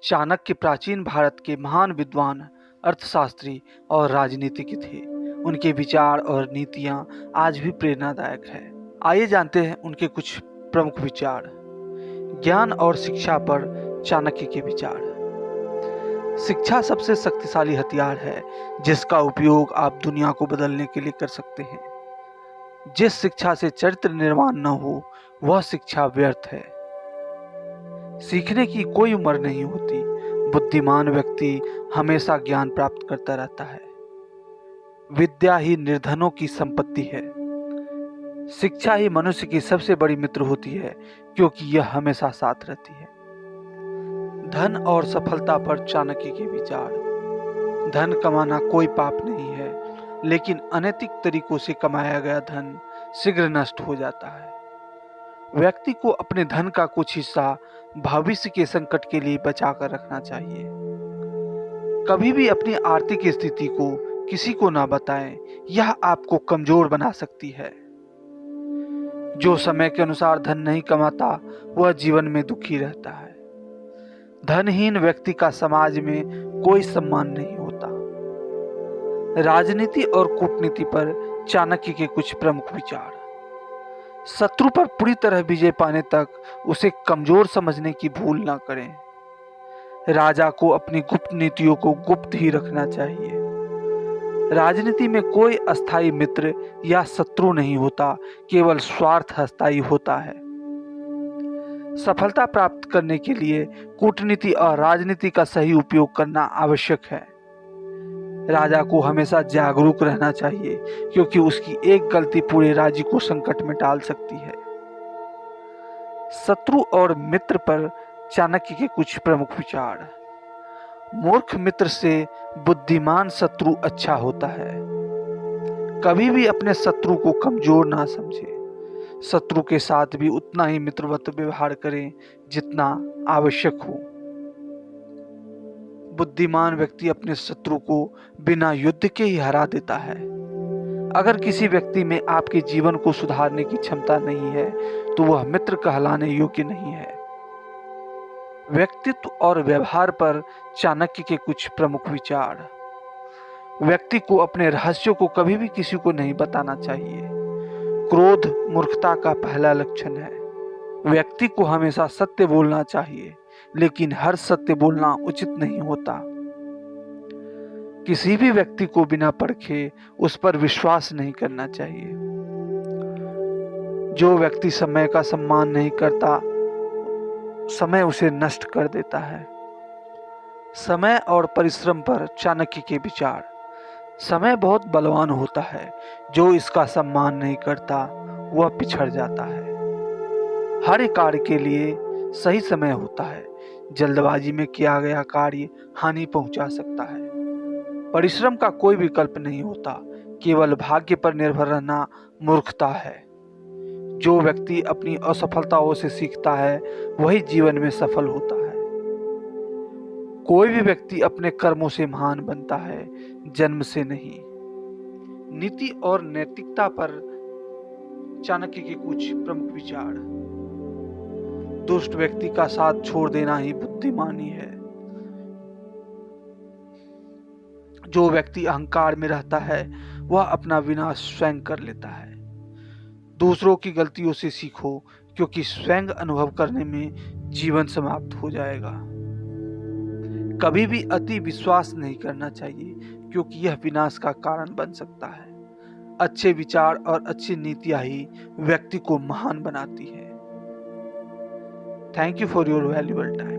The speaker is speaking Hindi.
चाणक्य प्राचीन भारत के महान विद्वान, अर्थशास्त्री और राजनीतिज्ञ थे। उनके विचार और नीतियां आज भी प्रेरणादायक है। आइए जानते हैं उनके कुछ प्रमुख विचार। ज्ञान और शिक्षा पर चाणक्य के विचार। शिक्षा सबसे शक्तिशाली हथियार है जिसका उपयोग आप दुनिया को बदलने के लिए कर सकते हैं। जिस शिक्षा से चरित्र निर्माण न हो वह शिक्षा व्यर्थ है। सीखने की कोई उम्र नहीं होती। बुद्धिमान व्यक्ति हमेशा ज्ञान प्राप्त करता रहता है। विद्या ही निर्धनों की संपत्ति है। शिक्षा ही मनुष्य की सबसे बड़ी मित्र होती है क्योंकि यह हमेशा साथ रहती है। धन और सफलता पर चाणक्य के विचार। धन कमाना कोई पाप नहीं है, लेकिन अनैतिक तरीकों से कमाया गया धन शीघ्र नष्ट हो जाता है। व्यक्ति को अपने धन का कुछ हिस्सा भविष्य के संकट के लिए बचाकर रखना चाहिए। कभी भी अपनी आर्थिक स्थिति को किसी को ना बताएं, यह आपको कमजोर बना सकती है। जो समय के अनुसार धन नहीं कमाता वह जीवन में दुखी रहता है। धनहीन व्यक्ति का समाज में कोई सम्मान नहीं होता। राजनीति और कूटनीति पर चाणक्य के कुछ प्रमुख विचार। शत्रु पर पूरी तरह विजय पाने तक उसे कमजोर समझने की भूल ना करें। राजा को अपनी गुप्त नीतियों को गुप्त ही रखना चाहिए। राजनीति में कोई अस्थायी मित्र या शत्रु नहीं होता, केवल स्वार्थ अस्थायी होता है। सफलता प्राप्त करने के लिए कूटनीति और राजनीति का सही उपयोग करना आवश्यक है। राजा को हमेशा जागरूक रहना चाहिए क्योंकि उसकी एक गलती पूरे राज्य को संकट में डाल सकती है। शत्रु और मित्र पर चाणक्य के कुछ प्रमुख विचार। मूर्ख मित्र से बुद्धिमान शत्रु अच्छा होता है। कभी भी अपने शत्रु को कमजोर ना समझे। शत्रु के साथ भी उतना ही मित्रवत व्यवहार करें जितना आवश्यक हो। बुद्धिमान व्यक्ति अपने शत्रु को बिना युद्ध के ही हरा देता है। अगर किसी व्यक्ति में आपके जीवन को सुधारने की क्षमता नहीं है तो वह मित्र कहलाने योग्य नहीं है। व्यक्तित्व और व्यवहार पर चाणक्य के कुछ प्रमुख विचार। व्यक्ति को अपने रहस्यों को कभी भी किसी को नहीं बताना चाहिए। क्रोध मूर्खता का पहला लक्षण है। व्यक्ति को हमेशा सत्य बोलना चाहिए, लेकिन हर सत्य बोलना उचित नहीं होता। किसी भी व्यक्ति को बिना परखे उस पर विश्वास नहीं करना चाहिए। जो व्यक्ति समय का सम्मान नहीं करता, समय उसे नष्ट कर देता है। समय और परिश्रम पर चाणक्य के विचार। समय बहुत बलवान होता है, जो इसका सम्मान नहीं करता वह पिछड़ जाता है। हर कार्य के लिए सही समय होता है। जल्दबाजी में किया गया कार्य हानि पहुंचा सकता है। परिश्रम का कोई विकल्प नहीं होता, केवल भाग्य पर निर्भर रहना मूर्खता है। जो व्यक्ति अपनी असफलताओं से सीखता है वही जीवन में सफल होता है। कोई भी व्यक्ति अपने कर्मों से महान बनता है, जन्म से नहीं। नीति और नैतिकता पर चाणक्य के कुछ प्रमुख विचार। दुष्ट व्यक्ति का साथ छोड़ देना ही बुद्धिमानी है। जो व्यक्ति अहंकार में रहता है वह अपना विनाश स्वयं कर लेता है। दूसरों की गलतियों से सीखो क्योंकि स्वयं अनुभव करने में जीवन समाप्त हो जाएगा। कभी भी अति विश्वास नहीं करना चाहिए क्योंकि यह विनाश का कारण बन सकता है। अच्छे विचार और अच्छी नीतियां ही व्यक्ति को महान बनाती है। Thank you for your valuable time.